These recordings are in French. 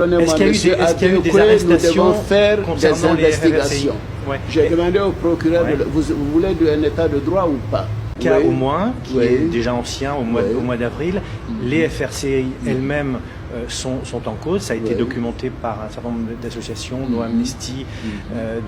Est-ce qu'il y a eu des arrestations nous devons faire concernant des investigations. Ouais. J'ai demandé au procureur, Ouais. vous voulez un état de droit ou pas? Cas Oui. au moins, qui Oui. est déjà ancien au mois, Oui. au mois d'avril. Les FRCI elles-mêmes sont en cause. Ça a été Oui. documenté par un certain nombre d'associations, dont Amnesty,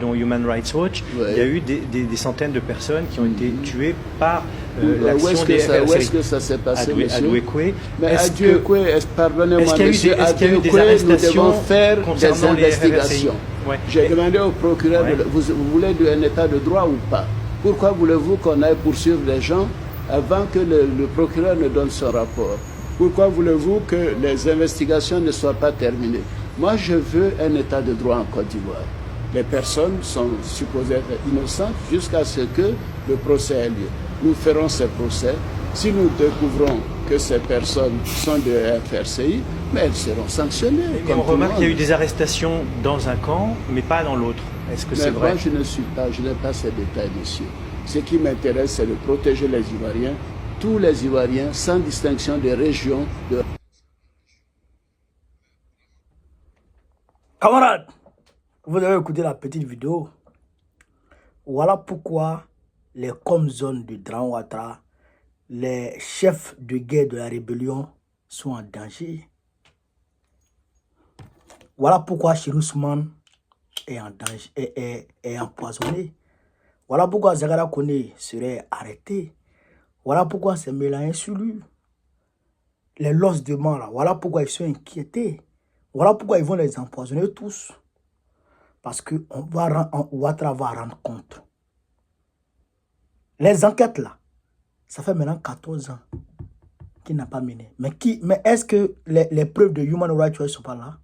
dont Human Rights Watch. Oui. Il y a eu des centaines de personnes qui ont été tuées par Où l'action est-ce des que ça, où est-ce FRCI. que ça s'est passé, monsieur? Adouekwe. Mais Est-ce Adouekwe, pardonnez-moi, est-ce qu'il y a eu monsieur, des- est-ce qu'il y a eu des Adouekwe, nous arrestations devons faire des concernant les investigations. FRCI? Ouais. J'ai demandé au procureur, Ouais. vous voulez un état de droit ou pas? Pourquoi voulez-vous qu'on aille poursuivre les gens avant que le procureur ne donne son rapport? Pourquoi voulez-vous que les investigations ne soient pas terminées? Moi, je veux un état de droit en Côte d'Ivoire. Les personnes sont supposées être innocentes jusqu'à ce que le procès ait lieu. Nous ferons ces procès. Si nous découvrons que ces personnes sont de FRCI, mais elles seront sanctionnées. Mais comme on tout le remarque qu'il y a eu monde. des arrestations dans un camp, mais pas dans l'autre. Est-ce que Mais c'est vrai? moi, je n'ai pas ces détails, monsieur. Ce qui m'intéresse, c'est de protéger les Ivoiriens, tous les Ivoiriens, sans distinction de région, de... Camarades, vous avez écouté la petite vidéo. Voilà pourquoi les zones de Dran Ouattara, les chefs de guerre de la rébellion sont en danger. Voilà pourquoi Chirousman est en danger, est empoisonné. Voilà pourquoi Zagara Kone serait arrêté. Voilà pourquoi c'est Mélanin sur lui. Les losses de mort là, voilà pourquoi ils sont inquiétés. Voilà pourquoi ils vont les empoisonner tous. Parce que Ouattara va rendre compte. Les enquêtes là, ça fait maintenant 14 ans qu'il n'a pas mené. Mais est-ce que les preuves de Human Rights Watch ne sont pas là?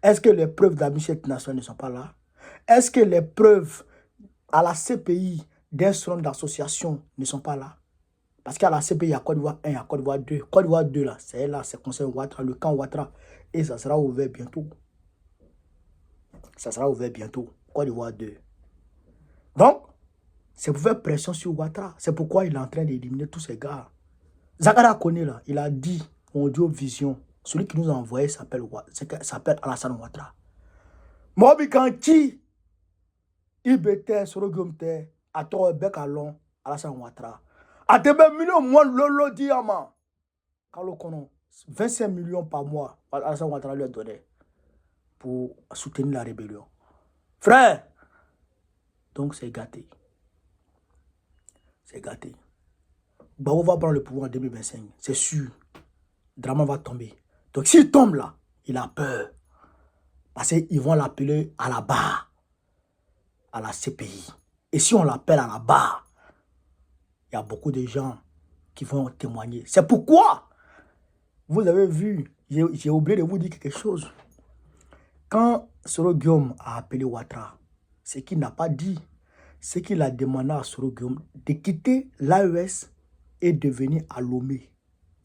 Est-ce que les preuves d'Amnesty International ne sont pas là? Est-ce que les preuves à la CPI d'un certain nombre d'associations ne sont pas là? Parce qu'à la CPI, il y a Côte d'Ivoire 1, il y a Côte d'Ivoire 2. Côte d'Ivoire 2, là, c'est concerne Ouattara, le camp Ouattara. Et ça sera ouvert bientôt. Ça sera ouvert bientôt. Côte d'Ivoire 2. Donc, c'est pour faire pression sur Ouattara. C'est pourquoi il est en train d'éliminer tous ces gars. Zagara Kone, là, il a dit, Audio Vision, celui qui nous a envoyé s'appelle Alassane Ouattara. Mobi Kanti, Ibete, Sorogumte, Ato Bekalon, Alassane Ouattara. A début millions, moi, Lolo Diamant. Quand 25 millions par mois, Alassane Ouattara lui a donné pour soutenir la rébellion. Frère, donc c'est gâté. C'est gâté. Babo va prendre le pouvoir en 2025, c'est sûr. Drama va tomber. Donc s'il tombe là, il a peur. Parce qu'ils vont l'appeler à la barre, à la CPI. Et si on l'appelle à la barre, il y a beaucoup de gens qui vont témoigner. C'est pourquoi, vous avez vu, j'ai oublié de vous dire quelque chose. Quand Soro Guillaume a appelé Ouattara, ce qu'il n'a pas dit, c'est qu'il a demandé à Soro Guillaume de quitter l'AES et de venir à Lomé,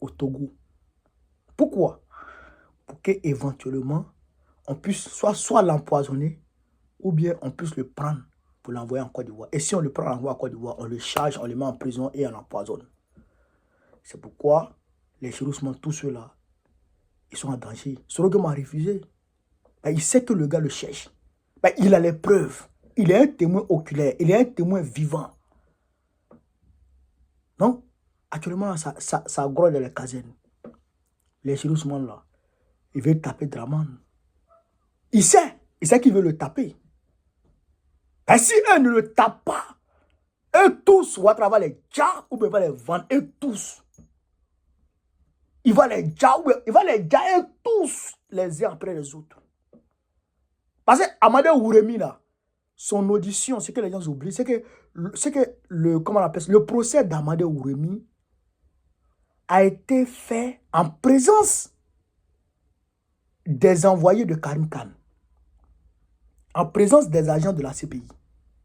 au Togo. Pourquoi? Pour qu'éventuellement, on puisse soit l'empoisonner, ou bien on puisse le prendre pour l'envoyer en Côte d'Ivoire. Et si on le prend en Côte d'Ivoire, on le charge, on le met en prison et on l'empoisonne. C'est pourquoi les Chirousman, tous ceux-là, ils sont en danger. Soro Guillaume a refusé. Ben, il sait que le gars le cherche. Ben, il a les preuves. Il est un témoin oculaire. Il est un témoin vivant. Donc, actuellement, ça grogne dans les casernes. Les Chirousman, là, ils veulent taper Draman. Il sait qu'il veut le taper. Ben, si eux ne le tapent pas, eux tous, Ouattara va les dire ou bien va les vendre. Eux tous. Il va les dire tous les uns après les autres. Parce que Amadou Ouremi, là, son audition, ce que les gens oublient, c'est que comment on appelle ça, le procès d'Amadou Ouremi a été fait en présence des envoyés de Karim Khan, en présence des agents de la CPI.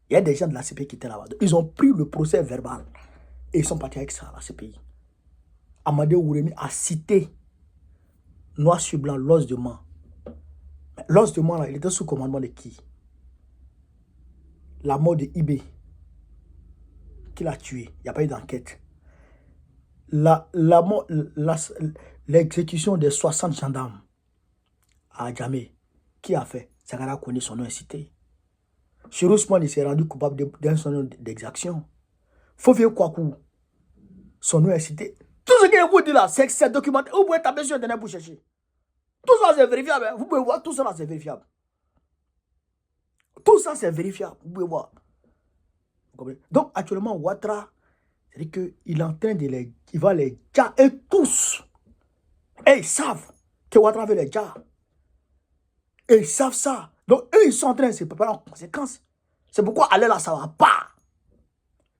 Il y a des gens de la CPI qui étaient là-bas. Ils ont pris le procès verbal et ils sont partis avec ça à la CPI. Amadou Ouremi a cité noir sur blanc l'os de Mans. L'os de Mans, là, il était sous commandement de qui? La mort de Ibé, qui l'a tué. Il n'y a pas eu d'enquête. L'exécution des 60 gendarmes à Djamé. Qui a fait? Sakara Kone, son nom est cité. Chez Ousmane, il s'est rendu coupable d'un son nom d'exaction. Fofié Kwaku, son nom est cité. Tout ce que je vous dis là, c'est documenté. Vous pouvez taper sur Internet pour chercher. Tout ça, c'est vérifiable. Vous pouvez voir, tout ça, c'est vérifiable. Tout ça, c'est vérifiable. Vous pouvez voir. Donc, actuellement, Ouattara, c'est-à-dire qu'il est en train de les... Il va les dire, et tous. Et ils savent que Ouattara veut les dire. Et ils savent ça. Donc, eux, ils sont en train de se préparer en conséquence. C'est pourquoi aller là, ça ne va pas.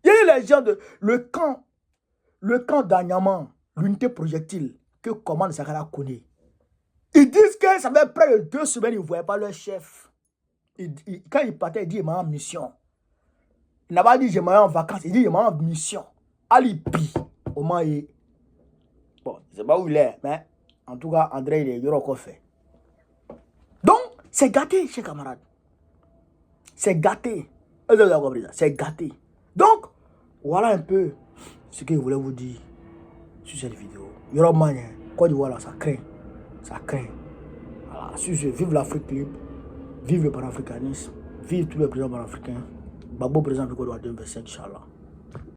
Il y a les gens de... Le camp d'Agnaman, l'unité projectile que commande Sakara Kone. Ils disent que ça fait près de 2 semaines, ils ne voyaient pas leur chef. Quand il partait, il dit, il m'a en mission. Il n'a pas dit, je m'en en vacances. Il dit, je m'en en mission. Alibi. Au moins, il... Bon, je ne sais pas où il est, mais en tout cas, André, il est encore fait. Donc, c'est gâté, chers camarades. C'est gâté. C'est gâté. Donc, voilà un peu ce que je voulais vous dire sur cette vidéo. Yoromane, Côte d'Ivoire, là, ça craint. Ça craint. Voilà. Vive l'Afrique libre. Vive le panafricanisme. Vive tous les présidents panafricains. Babo président du Côte d'Ivoire 2025, Inch'Allah.